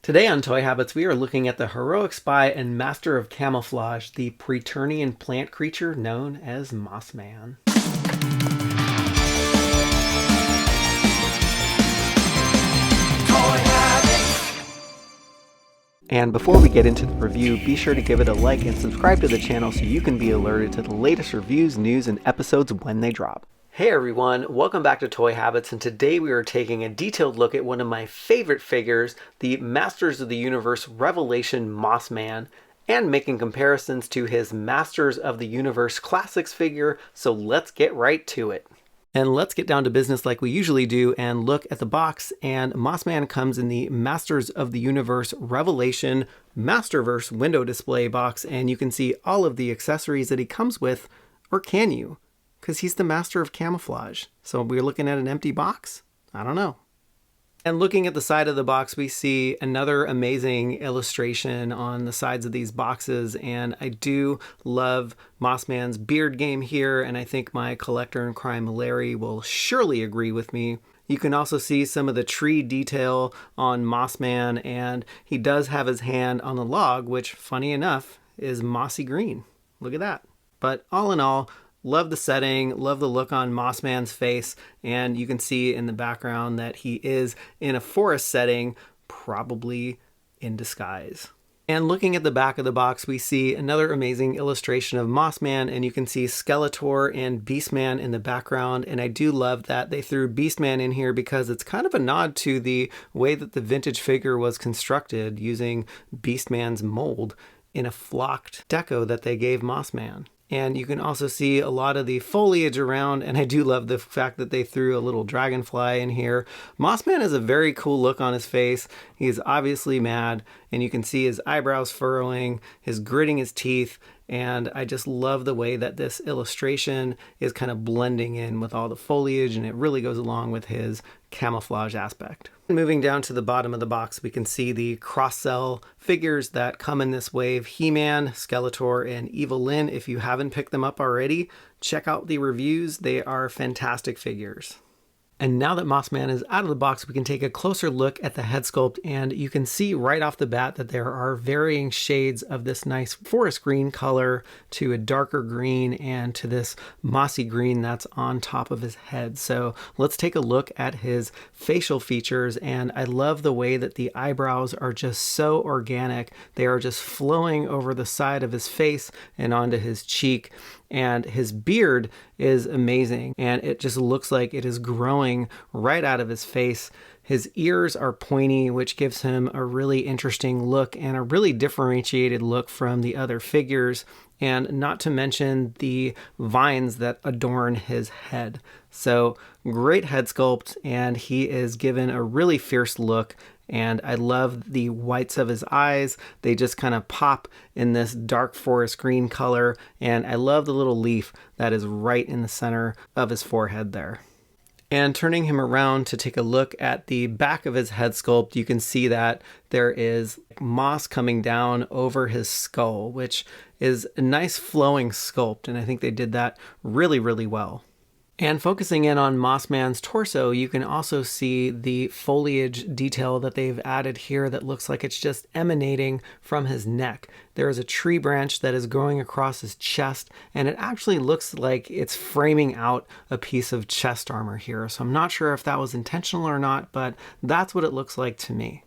Today on Toy Habits, we are looking at the heroic spy and master of camouflage, the Preternian plant creature known as Mossman. And before we get into the review, be sure to give it a like and subscribe to the channel so you can be alerted to the latest reviews, news, and episodes when they drop. Hey everyone, welcome back to Toy Habits, and today we are taking a detailed look at one of my favorite figures, the Masters of the Universe Revelation Mossman, and making comparisons to his Masters of the Universe Classics figure, so let's get right to it. And let's get down to business like we usually do and look at the box, and Mossman comes in the Masters of the Universe Revelation Masterverse window display box, and you can see all of the accessories that he comes with, or can you? Because he's the master of camouflage. So we're looking at an empty box? I don't know. And looking at the side of the box, we see another amazing illustration on the sides of these boxes. And I do love Mossman's beard game here. And I think my collector in crime, Larry, will surely agree with me. You can also see some of the tree detail on Mossman. And he does have his hand on the log, which, funny enough, is mossy green. Look at that. But all in all, love the setting, love the look on Mossman's face, and you can see in the background that he is in a forest setting, probably in disguise. And looking at the back of the box, we see another amazing illustration of Mossman, and you can see Skeletor and Beastman in the background, and I do love that they threw Beastman in here because it's kind of a nod to the way that the vintage figure was constructed using Beastman's mold in a flocked deco that they gave Mossman. And you can also see a lot of the foliage around, and I do love the fact that they threw a little dragonfly in here. Mossman has a very cool look on his face. He's obviously mad, and you can see his eyebrows furrowing, his gritting his teeth, and I just love the way that this illustration is kind of blending in with all the foliage, and it really goes along with his camouflage aspect. Moving down to the bottom of the box, we can see the cross-sell figures that come in this wave: He-Man, Skeletor, and Evil Lyn. If you haven't picked them up already, check out the reviews. They are fantastic figures. And now that Mossman is out of the box, we can take a closer look at the head sculpt, and you can see right off the bat that there are varying shades of this nice forest green color to a darker green and to this mossy green that's on top of his head. So let's take a look at his facial features, and I love the way that the eyebrows are just so organic. They are just flowing over the side of his face and onto his cheek. And his beard is amazing, and it just looks like it is growing right out of his face. His ears are pointy, which gives him a really interesting look and a really differentiated look from the other figures, and not to mention the vines that adorn his head. So great head sculpt, and he is given a really fierce look. And I love the whites of his eyes. They just kind of pop in this dark forest green color. And I love the little leaf that is right in the center of his forehead there. And turning him around to take a look at the back of his head sculpt, you can see that there is moss coming down over his skull, which is a nice flowing sculpt. And I think they did that really, really well. And focusing in on Mossman's torso, you can also see the foliage detail that they've added here that looks like it's just emanating from his neck. There is a tree branch that is growing across his chest, and it actually looks like it's framing out a piece of chest armor here. So I'm not sure if that was intentional or not, but that's what it looks like to me.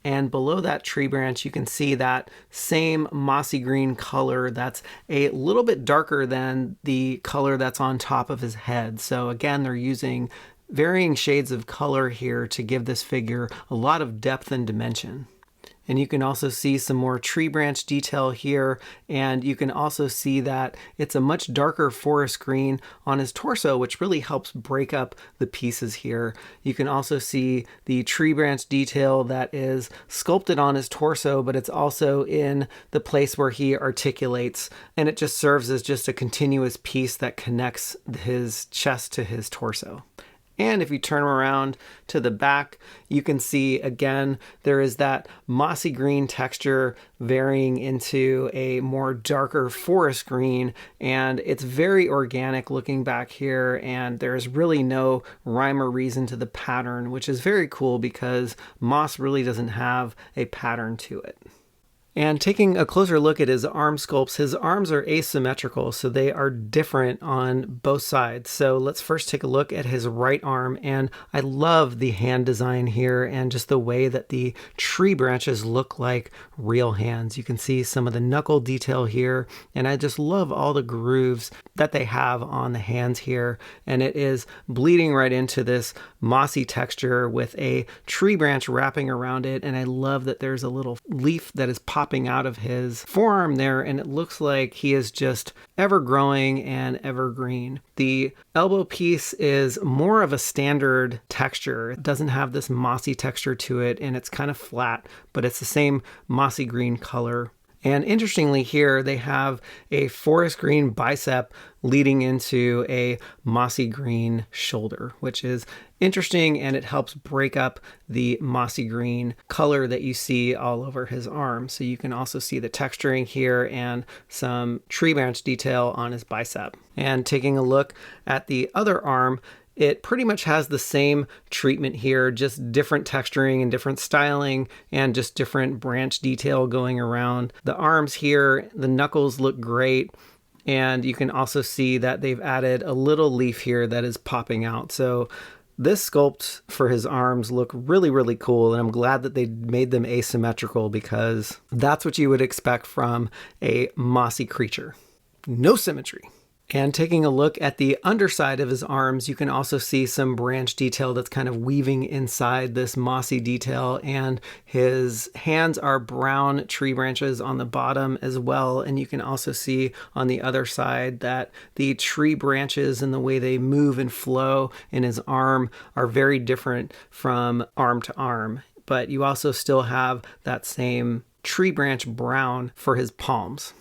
And below that tree branch, you can see that same mossy green color that's a little bit darker than the color that's on top of his head. So again, they're using varying shades of color here to give this figure a lot of depth and dimension. And you can also see some more tree branch detail here, and you can also see that it's a much darker forest green on his torso, which really helps break up the pieces here. You can also see the tree branch detail that is sculpted on his torso, but it's also in the place where he articulates, and it just serves as just a continuous piece that connects his chest to his torso. And if you turn them around to the back, you can see again, there is that mossy green texture varying into a more darker forest green. And it's very organic looking back here. And there's really no rhyme or reason to the pattern, which is very cool because moss really doesn't have a pattern to it. And taking a closer look at his arm sculpts, his arms are asymmetrical, so they are different on both sides. So let's first take a look at his right arm, and I love the hand design here and just the way that the tree branches look like real hands. You can see some of the knuckle detail here, and I just love all the grooves that they have on the hands here. And it is bleeding right into this mossy texture with a tree branch wrapping around it, and I love that there's a little leaf that is popping out of his forearm there, and it looks like he is just ever growing and evergreen. The elbow piece is more of a standard texture. It doesn't have this mossy texture to it, and it's kind of flat, but it's the same mossy green color. And interestingly here, they have a forest green bicep leading into a mossy green shoulder, which is interesting, and it helps break up the mossy green color that you see all over his arm. So you can also see the texturing here and some tree branch detail on his bicep. And taking a look at the other arm, it pretty much has the same treatment here, just different texturing and different styling and just different branch detail going around. The arms here, the knuckles look great. And you can also see that they've added a little leaf here that is popping out. So this sculpt for his arms look really, really cool. And I'm glad that they made them asymmetrical because that's what you would expect from a mossy creature. No symmetry. And taking a look at the underside of his arms, you can also see some branch detail that's kind of weaving inside this mossy detail. And his hands are brown tree branches on the bottom as well. And you can also see on the other side that the tree branches and the way they move and flow in his arm are very different from arm to arm. But you also still have that same tree branch brown for his palms.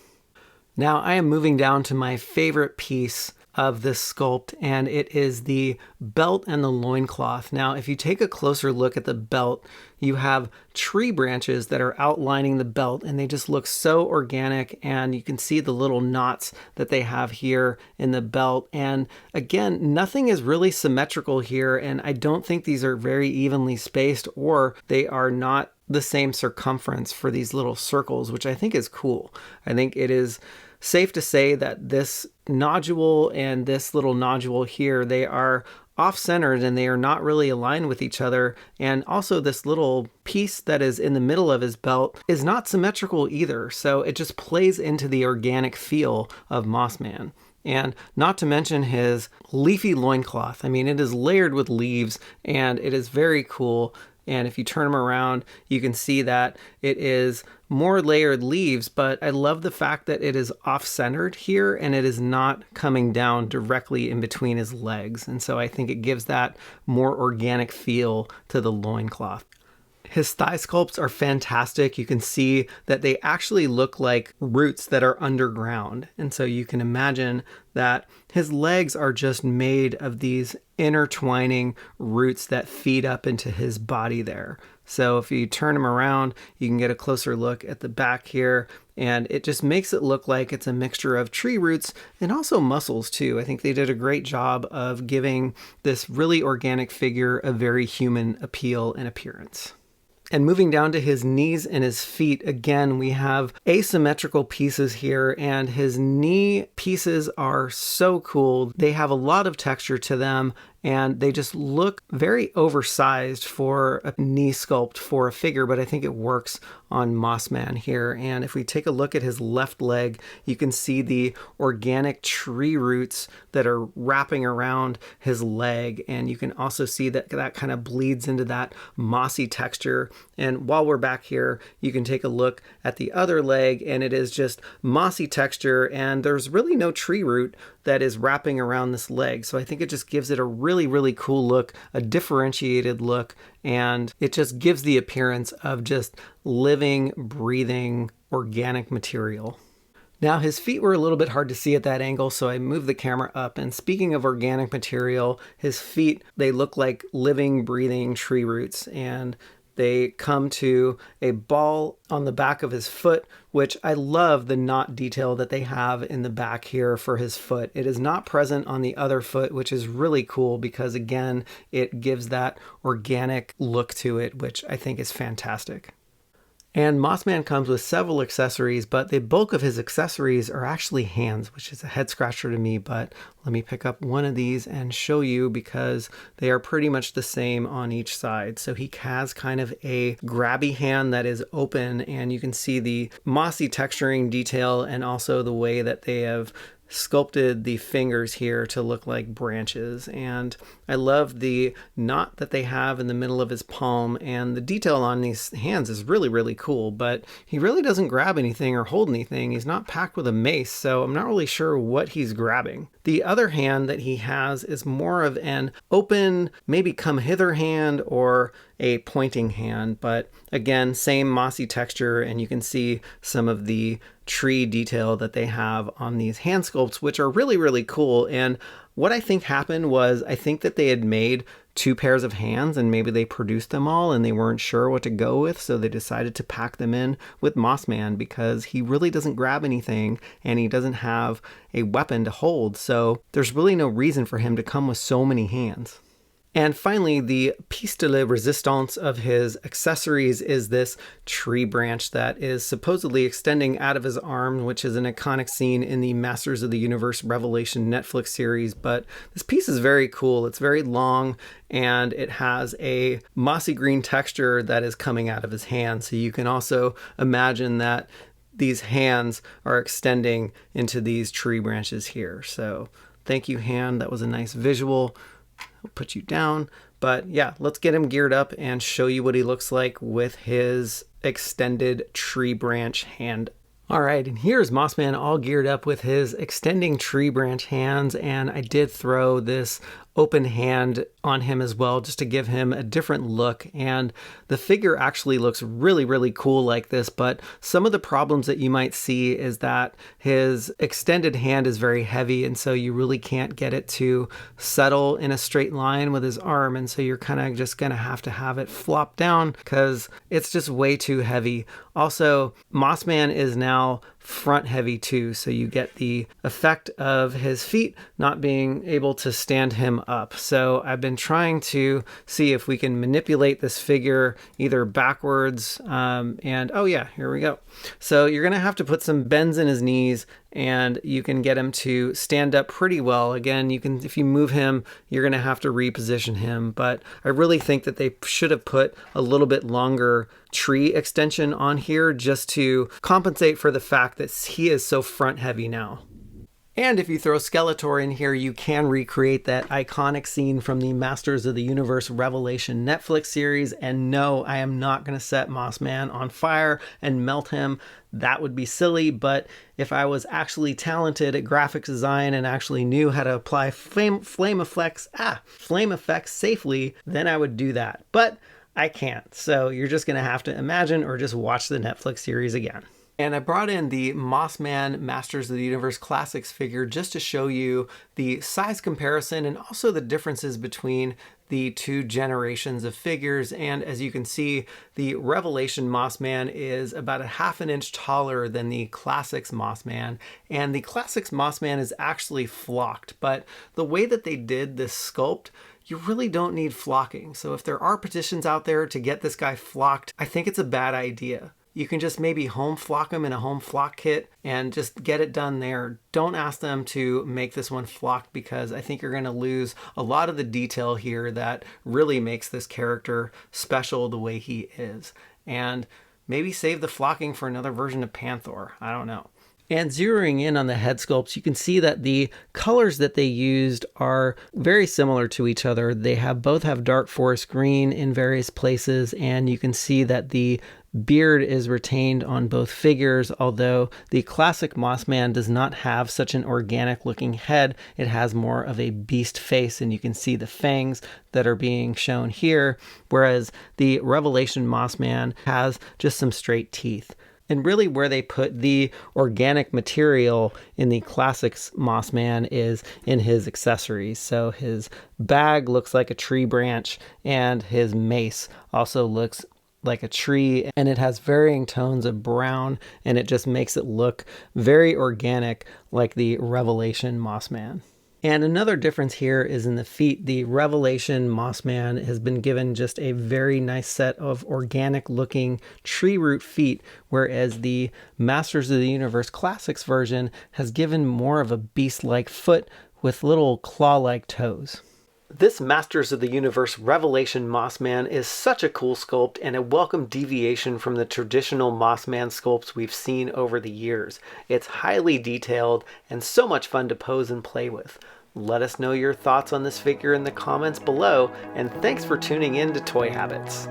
Now I am moving down to my favorite piece of this sculpt, and it is the belt and the loincloth. Now, if you take a closer look at the belt, you have tree branches that are outlining the belt, and they just look so organic, and you can see the little knots that they have here in the belt. And again, nothing is really symmetrical here, and I don't think these are very evenly spaced, or they are not the same circumference for these little circles, which I think is cool. I think it is safe to say that this nodule and this little nodule here, they are off-centered and they are not really aligned with each other. And also this little piece that is in the middle of his belt is not symmetrical either. So it just plays into the organic feel of Mossman. And not to mention his leafy loincloth. I mean, it is layered with leaves and it is very cool. And if you turn them around, you can see that it is more layered leaves, but I love the fact that it is off-centered here and it is not coming down directly in between his legs. And so I think it gives that more organic feel to the loincloth. His thigh sculpts are fantastic. You can see that they actually look like roots that are underground. And so you can imagine that his legs are just made of these intertwining roots that feed up into his body there. So if you turn him around, you can get a closer look at the back here, and it just makes it look like it's a mixture of tree roots and also muscles too. I think they did a great job of giving this really organic figure a very human appeal and appearance. And moving down to his knees and his feet, again, we have asymmetrical pieces here, and his knee pieces are so cool. They have a lot of texture to them, and they just look very oversized for a knee sculpt for a figure, but I think it works on Mossman here. And if we take a look at his left leg, you can see the organic tree roots that are wrapping around his leg, and you can also see that that kind of bleeds into that mossy texture. And while we're back here, you can take a look at the other leg, and it is just mossy texture, and there's really no tree root that is wrapping around this leg. So I think it just gives it a really, really cool look, a differentiated look, and it just gives the appearance of just living, breathing, organic material. Now his feet were a little bit hard to see at that angle, so I moved the camera up. And speaking of organic material, his feet, they look like living, breathing tree roots, and they come to a ball on the back of his foot, which I love the knot detail that they have in the back here for his foot. It is not present on the other foot, which is really cool because, again, it gives that organic look to it, which I think is fantastic. And Mossman comes with several accessories, but the bulk of his accessories are actually hands, which is a head scratcher to me, but let me pick up one of these and show you because they are pretty much the same on each side. So he has kind of a grabby hand that is open, and you can see the mossy texturing detail and also the way that they have sculpted the fingers here to look like branches. And I love the knot that they have in the middle of his palm, and the detail on these hands is really, really cool, but he really doesn't grab anything or hold anything. He's not packed with a mace, so I'm not really sure what he's grabbing. The other hand that he has is more of an open, maybe come hither hand or a pointing hand, but again, same mossy texture, and you can see some of the tree detail that they have on these hand sculpts, which are really, really cool. And what I think happened was I think that they had made 2 pairs of hands and maybe they produced them all and they weren't sure what to go with, so they decided to pack them in with Mossman because he really doesn't grab anything and he doesn't have a weapon to hold, so there's really no reason for him to come with so many hands. And finally, the piece de la resistance of his accessories is this tree branch that is supposedly extending out of his arm, which is an iconic scene in the Masters of the Universe Revelation Netflix series. But this piece is very cool. It's very long and it has a mossy green texture that is coming out of his hand. So you can also imagine that these hands are extending into these tree branches here. So thank you, hand. That was a nice visual. I'll put you down, but yeah, let's get him geared up and show you what he looks like with his extended tree branch hand. All right, and here's Mossman all geared up with his extending tree branch hands, and I did throw this open hand on him as well just to give him a different look, and the figure actually looks really, really cool like this, but some of the problems that you might see is that his extended hand is very heavy, and so you really can't get it to settle in a straight line with his arm, and so you're kind of just gonna have it flop down because it's just way too heavy. Also, Mossman is now front heavy too, so you get the effect of his feet not being able to stand him up. So I've been trying to see if we can manipulate this figure either backwards and oh yeah, here we go. So you're gonna have to put some bends in his knees and you can get him to stand up pretty well. Again, you can, if you move him, you're gonna have to reposition him, but I really think that they should have put a little bit longer tree extension on here just to compensate for the fact that he is so front heavy now. And if you throw Skeletor in here, you can recreate that iconic scene from the Masters of the Universe Revelation Netflix series. And no, I am not going to set Mossman on fire and melt him. That would be silly. But if I was actually talented at graphic design and actually knew how to apply flame effects safely, then I would do that. But I can't. So you're just going to have to imagine or just watch the Netflix series again. And I brought in the Mossman Masters of the Universe Classics figure just to show you the size comparison and also the differences between the 2 generations of figures. And as you can see, the Revelation Mossman is about 1/2 inch taller than the Classics Mossman. And the Classics Mossman is actually flocked, but the way that they did this sculpt, you really don't need flocking. So if there are petitions out there to get this guy flocked, I think it's a bad idea. You can just maybe home flock them in a home flock kit and just get it done there. Don't ask them to make this one flocked because I think you're going to lose a lot of the detail here that really makes this character special the way he is. And maybe save the flocking for another version of Panther. I don't know. And zeroing in on the head sculpts, you can see that the colors that they used are very similar to each other. They both have dark forest green in various places, and you can see that the beard is retained on both figures, although the classic Mossman does not have such an organic looking head. It has more of a beast face, and you can see the fangs that are being shown here, whereas the Revelation Mossman has just some straight teeth. And really where they put the organic material in the Classics Mossman is in his accessories. So his bag looks like a tree branch, and his mace also looks like a tree, and it has varying tones of brown, and it just makes it look very organic, like the Revelation Mossman. And another difference here is in the feet. The Revelation Mossman has been given just a very nice set of organic looking tree root feet, whereas the Masters of the Universe Classics version has given more of a beast-like foot with little claw-like toes. This Masters of the Universe Revelation Mossman is such a cool sculpt and a welcome deviation from the traditional Mossman sculpts we've seen over the years. It's highly detailed and so much fun to pose and play with. Let us know your thoughts on this figure in the comments below, and thanks for tuning in to Toy Habits.